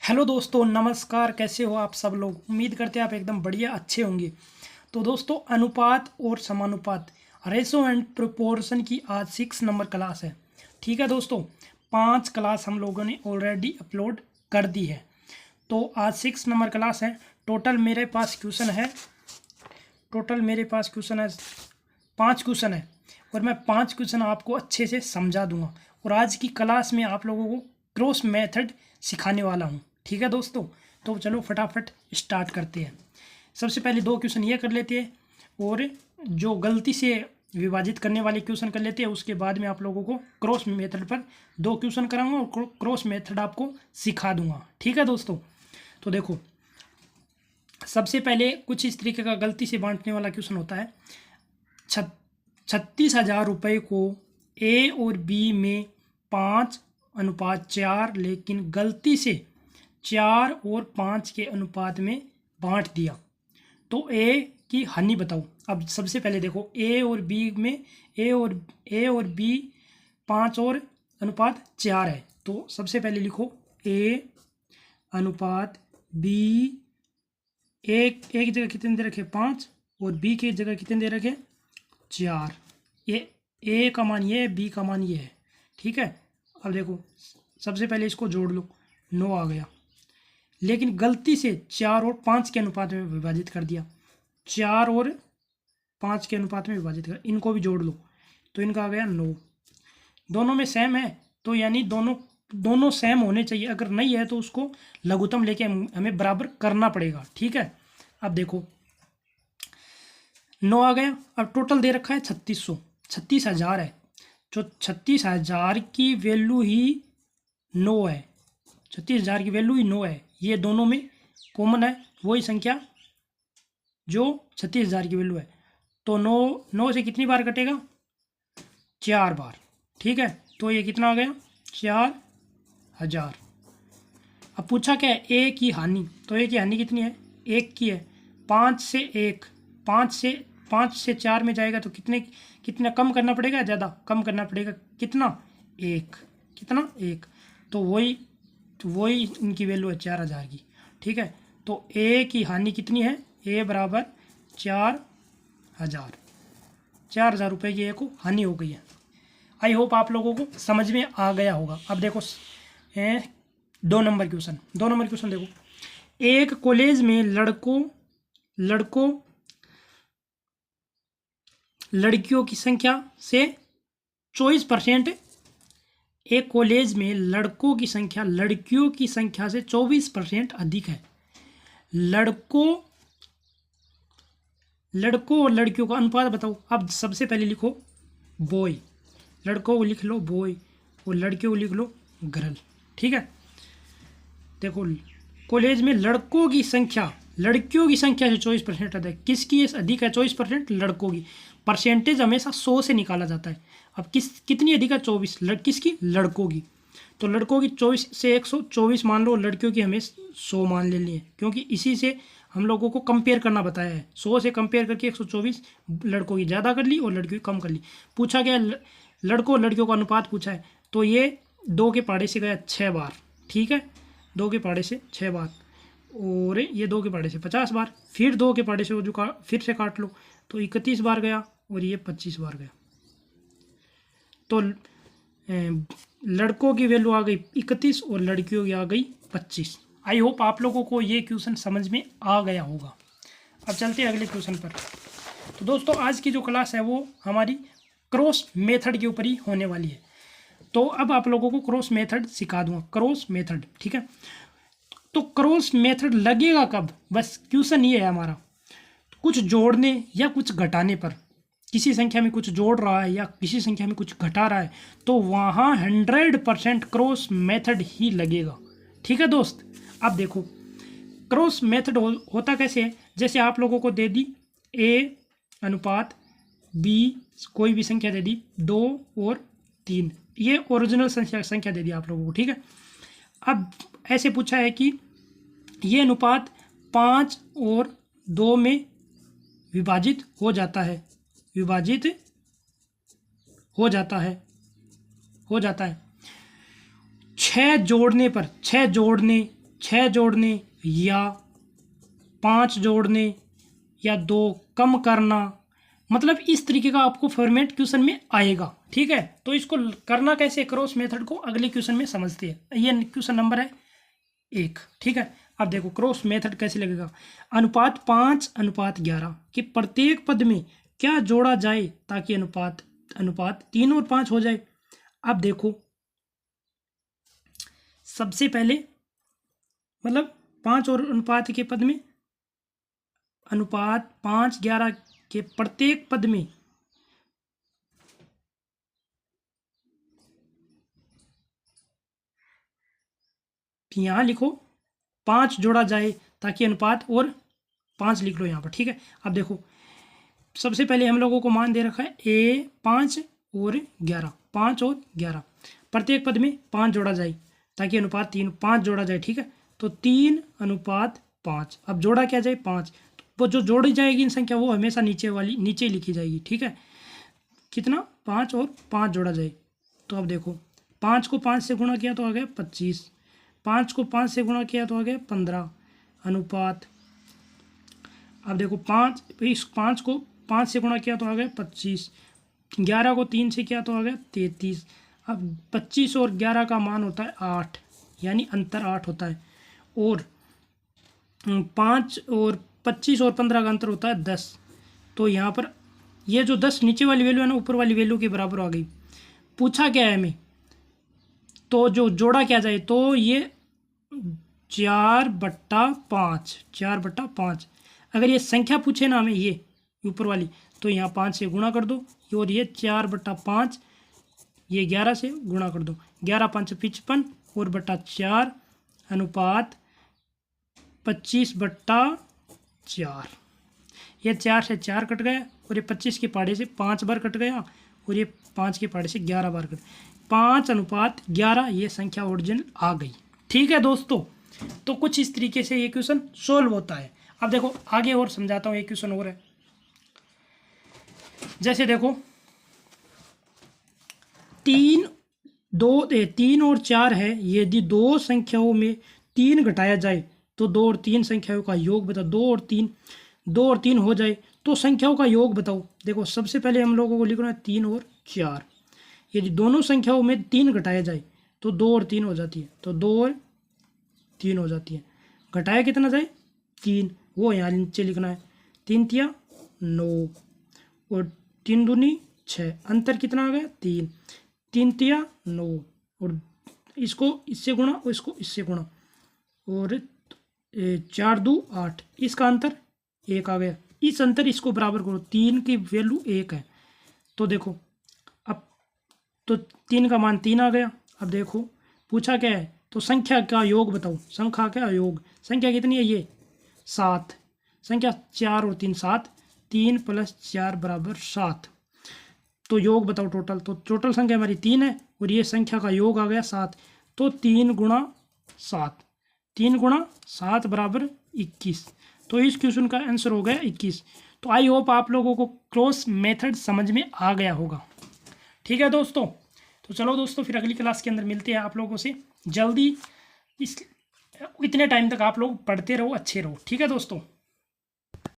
Hello दोस्तों, नमस्कार। कैसे हो आप सब लोग? उम्मीद करते हैं आप एकदम बढ़िया अच्छे होंगे। तो दोस्तों, अनुपात और समानुपात, रेशो एंड प्रोपोर्शन की आज 6 नंबर क्लास है। ठीक है दोस्तों, 5 क्लास हम लोगों ने ऑलरेडी अपलोड कर दी है। तो आज 6 नंबर क्लास है। टोटल मेरे पास क्वेश्चन है 5 क्वेश्चन है, और मैं 5 क्वेश्चन आपको अच्छे से समझा दूंगा। और आज की क्लास में आप लोगों को क्रॉस मेथड सिखाने वाला हूँ। ठीक है दोस्तों, तो चलो फटाफट स्टार्ट करते हैं। सबसे पहले 2 क्वेश्चन ये कर लेते हैं, और जो गलती से विभाजित करने वाले क्वेश्चन कर लेते हैं। उसके बाद में आप लोगों को क्रॉस मेथड पर 2 क्वेश्चन कराऊंगा और क्रॉस मेथड आपको सिखा दूंगा। ठीक है दोस्तों, तो देखो, सबसे पहले कुछ इस तरीके का गलती से बांटने वाला क्वेश्चन होता है। 36,000 रुपये को ए और बी में 5:4, लेकिन गलती से 4 और 5 के अनुपात में बांट दिया, तो ए की हानि बताओ। अब सबसे पहले देखो, ए और बी में ए और बी 5 और अनुपात 4 है। तो सबसे पहले लिखो ए अनुपात बी। एक जगह कितने दे रखे? 5, और बी की जगह कितने दे रखे? 4। ये ए का मान ये है, बी का मान ये है। ठीक है, अब देखो, सबसे पहले इसको जोड़ लो, 9 आ गया। लेकिन गलती से 4 और 5 के अनुपात में विभाजित कर दिया। 4 और 5 के अनुपात में विभाजित कर, इनको भी जोड़ लो, तो इनका आ गया 9। दोनों में सेम है, तो यानी दोनों सेम होने चाहिए। अगर नहीं है तो उसको लघुत्तम लेके हमें बराबर करना पड़ेगा। ठीक है, अब देखो 9 आ गया। अब टोटल दे रखा है 3600, 36,000 है। जो 36,000 की वैल्यू ही 9 है, 36,000 की वैल्यू ही 9 है। ये दोनों में कॉमन है, वही संख्या जो 36,000 की वैल्यू है। तो 9 से कितनी बार कटेगा? 4 बार। ठीक है, तो ये कितना आ गया? 4,000। अब पूछा क्या है? ए की हानि। तो ए की हानि कितनी है? 1 की है। 5 से 1, 5 से 4 में जाएगा तो कितना कम करना पड़ेगा? ज़्यादा कम करना पड़ेगा। कितना? 1। कितना? 1। तो वही इनकी वैल्यू है 4,000 की। ठीक है, तो ए की हानि कितनी है? ए बराबर 4,000। 4,000 रुपये की ए को हानि हो गई है। आई होप आप लोगों को समझ में आ गया होगा। अब देखो 2 नंबर क्वेश्चन देखो। एक कॉलेज में लड़कियों की संख्या से 24%। एक कॉलेज में लड़कों की संख्या लड़कियों की संख्या से 24% अधिक है। लड़कों और लड़कियों का अनुपात बताओ। अब सबसे पहले लिखो बॉय, लड़कों को लिख लो बॉय, और लड़कियों को लिख लो गर्ल। ठीक है, देखो, कॉलेज में लड़कों की संख्या लड़कियों की संख्या से 24% अधिक है। किसकी अधिक है? 24%। लड़कों की परसेंटेज हमेशा 100 से निकाला जाता है। अब कितनी अधिक है? 24। किसकी? लड़कों की। तो लड़कों की 24 से 124 मान लो, लड़कियों की हमें 100 मान लेनी है, क्योंकि इसी से हम लोगों को कंपेयर करना बताया है। 100 से कंपेयर करके 124 लड़कों की ज़्यादा कर ली और लड़कियों की कम कर ली। पूछा गया लड़कों और लड़कियों का अनुपात पूछा है, तो ये 2 के पहाड़े से गया 6 बार। ठीक है, 2 के पहाड़े से 6 बार, और ये 2 के पहाड़े से 50 बार। फिर 2 के पहाड़े से फिर से काट लो, तो 31 बार गया, और ये 25 बार गया। तो लड़कों की वैल्यू आ गई 31 और लड़कियों की आ गई 25। आई होप आप लोगों को ये क्वेश्चन समझ में आ गया होगा। अब चलते हैं अगले क्वेश्चन पर। तो दोस्तों, आज की जो क्लास है वो हमारी क्रॉस मेथड के ऊपर ही होने वाली है। तो अब आप लोगों को क्रॉस मेथड सिखा दूंगा। क्रॉस मेथड, ठीक है। तो क्रॉस मेथड लगेगा कब? बस क्वेश्चन ये है हमारा, कुछ जोड़ने या कुछ घटाने पर। किसी संख्या में कुछ जोड़ रहा है या किसी संख्या में कुछ घटा रहा है, तो वहाँ 100% क्रॉस मेथड ही लगेगा। ठीक है दोस्त, अब देखो क्रॉस मेथड होता कैसे है। जैसे आप लोगों को दे दी ए अनुपात बी, कोई भी संख्या दे दी 2 और 3, ये ओरिजिनल संख्या दे दी आप लोगों को। ठीक है, अब ऐसे पूछा है कि ये अनुपात 5 और 2 में विभाजित हो जाता है। 6 जोड़ने पर, 6 जोड़ने 6 जोड़ने या 5 जोड़ने या 2 कम करना, मतलब इस तरीके का आपको फॉर्मेट क्वेश्चन में आएगा। ठीक है, तो इसको करना कैसे, क्रॉस मेथड को अगले क्वेश्चन में समझते हैं। ये क्वेश्चन नंबर है 1। ठीक है, अब देखो क्रॉस मेथड कैसे लगेगा। अनुपात 5:11 के प्रत्येक पद में क्या जोड़ा जाए ताकि अनुपात 3 और 5 हो जाए। अब देखो सबसे पहले मतलब 5 और अनुपात के पद में, अनुपात 5:11 के प्रत्येक पद में यहाँ लिखो 5 जोड़ा जाए ताकि अनुपात, और 5 लिख लो यहाँ पर। ठीक है, अब देखो सबसे पहले हम लोगों को मान दे रखा है ए 5 और 11, 5 और 11 प्रत्येक पद में 5 जोड़ा जाए ताकि अनुपात 5 जोड़ा जाए। ठीक है, तो 3:5। अब जोड़ा क्या जाए 5, तो वो जो जोड़ी जाएगी इन संख्या वो हमेशा नीचे लिखी जाएगी। ठीक है, कितना 5 और 5 जोड़ा जाए। तो अब देखो 5 को 5 से गुणा किया तो आ गया 25, 5 को 5 से गुणा किया तो आ गया 15 अनुपात। अब देखो 5 को 5 से गुणा किया तो आ गया 25, 11 को 3 से किया तो आ गया 33। अब 25 और 11 का मान होता है 8, यानी अंतर 8 होता है, और 5 और 25 और 15 का अंतर होता है 10। तो यहाँ पर ये जो 10 नीचे वाली वैल्यू है ना, ऊपर वाली वैल्यू के बराबर आ गई। पूछा क्या है हमें, तो जो जोड़ा क्या जाए, तो ये 4/5। अगर ये संख्या पूछे ना हमें, ये ऊपर वाली, तो यहाँ 5 से गुणा कर दो, और ये 4/5 ये 11 से गुणा कर दो, 11 5 55 और बटा 4 अनुपात 25/4। ये 4 से 4 कट गया, और ये 25 के पाड़े से 5 बार कट गया, और ये 5 के पाड़े से 11 बार कट, 5:11 ये संख्या ओरिजिनल आ गई। ठीक है दोस्तों, तो कुछ इस तरीके से ये क्वेश्चन सोल्व होता है। अब देखो आगे और समझाता हूँ, एक क्वेश्चन और है। जैसे देखो 3 और 4 है, यदि 2 संख्याओं में 3 घटाया जाए तो 2 और 3 संख्याओं का योग बताओ। 2 और 3 हो जाए तो संख्याओं का योग बताओ। देखो सबसे पहले हम लोगों को लिखना है 3 और 4। यदि दोनों संख्याओं में 3 घटाया जाए तो 2 और 3 हो जाती है, तो 2 और 3 हो जाती है। घटाया कितना जाए 3, वो यहाँ नीचे लिखना है। 3 तिया 9 और 3 दूनी 6, अंतर कितना आ गया 3। 3 तिया 9, और इसको इससे गुणा और इसको इससे गुणा, और 4 2 8, इसका अंतर 1 आ गया। इस अंतर इसको बराबर करो, 3 की वैल्यू 1 है, तो देखो अब तो 3 का मान 3 आ गया। अब देखो पूछा क्या है, तो संख्या का योग बताओ। संख्या का योग, संख्या कितनी है ये 7, संख्या 4 और 3 7, 3 + 4 = 7। तो योग बताओ टोटल। तो टोटल संख्या हमारी 3 है, और ये संख्या का योग आ गया 7, तो 3 × 7, 3 × 7 = 21। तो इस क्वेश्चन का आंसर हो गया 21। तो आई होप आप लोगों को क्रॉस मेथड समझ में आ गया होगा। ठीक है दोस्तों, तो चलो दोस्तों फिर अगली क्लास के अंदर मिलते हैं आप लोगों से जल्दी। इतने टाइम तक आप लोग पढ़ते रहो, अच्छे रहो। ठीक है दोस्तों।